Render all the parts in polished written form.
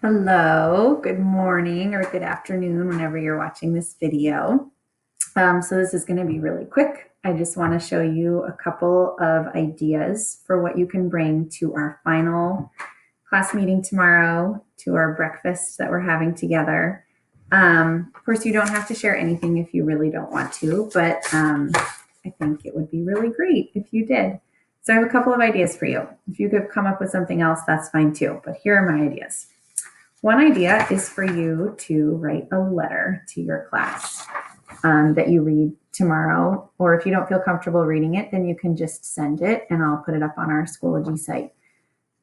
Hello, good morning or good afternoon whenever you're watching this video. So this is going to be really quick. I just want to show you a couple of ideas for what you can bring to our final class meeting tomorrow, to our breakfast that we're having together. Of course, you don't have to share anything if you really don't want to, but I think it would be really great if you did. So I have a couple of ideas for you. If you could come up with something else, that's fine too, but here are my ideas. One idea is for you to write a letter to your class that you read tomorrow, or if you don't feel comfortable reading it, then you can just send it and I'll put it up on our Schoology site.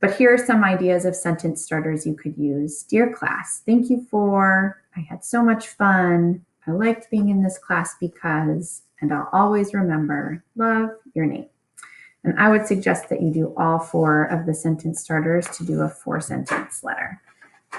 But here are some ideas of sentence starters you could use. Dear class, thank you for, I had so much fun. I liked being in this class because, and I'll always remember, love, your name. And I would suggest that you do all 4 of the sentence starters to do a 4-sentence letter.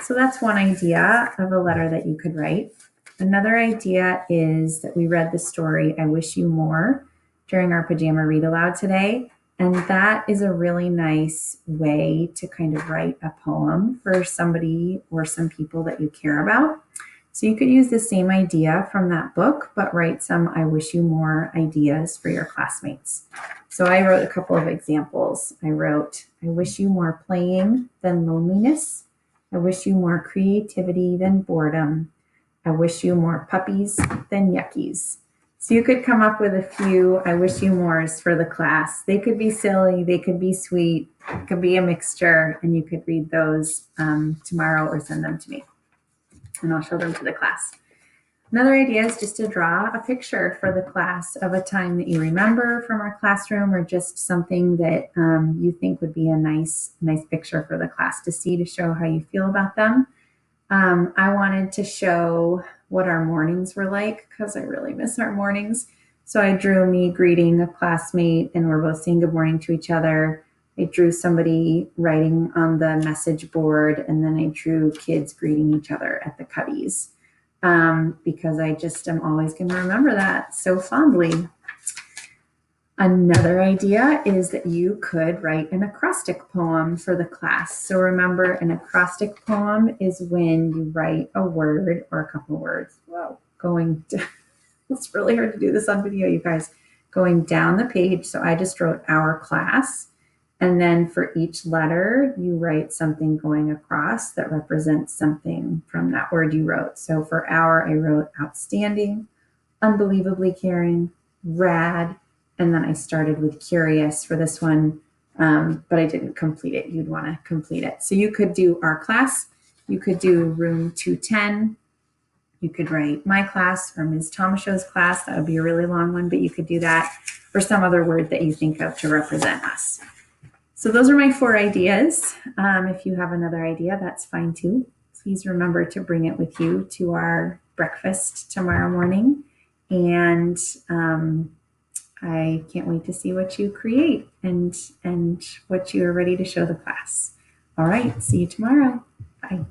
So that's one idea of a letter that you could write. Another idea is that we read the story, I Wish You More, during our pajama read aloud today. And that is a really nice way to kind of write a poem for somebody or some people that you care about. So you could use the same idea from that book, but write some I Wish You More ideas for your classmates. So I wrote a couple of examples. I wrote, I wish you more playing than loneliness. I wish you more creativity than boredom. I wish you more puppies than yuckies. So you could come up with a few I wish you mores for the class. They could be silly, they could be sweet, it could be a mixture, and you could read those tomorrow or send them to me, and I'll show them to the class. Another idea is just to draw a picture for the class of a time that you remember from our classroom, or just something that you think would be a nice picture for the class to see, to show how you feel about them. I wanted to show what our mornings were like because I really miss our mornings. So I drew me greeting a classmate and we're both saying good morning to each other. I drew somebody writing on the message board, and then I drew kids greeting each other at the cuddies. Because I just am always going to remember that so fondly. Another idea is that you could write an acrostic poem for the class. So remember, an acrostic poem is when you write a word or a couple words. Whoa, it's really hard to do this on video, you guys. Going down the page. So I just wrote our class. And then for each letter, you write something going across that represents something from that word you wrote. So for our, I wrote outstanding, unbelievably caring, rad, and then I started with curious for this one, but I didn't complete it. You'd want to complete it. So you could do our class, you could do room 210, you could write my class or Ms. Tomashow's class. That would be a really long one, but you could do that, or some other word that you think of to represent us. So those are my 4 ideas. If you have another idea, that's fine too. Please remember to bring it with you to our breakfast tomorrow morning. And I can't wait to see what you create and what you are ready to show the class. All right, see you tomorrow. Bye.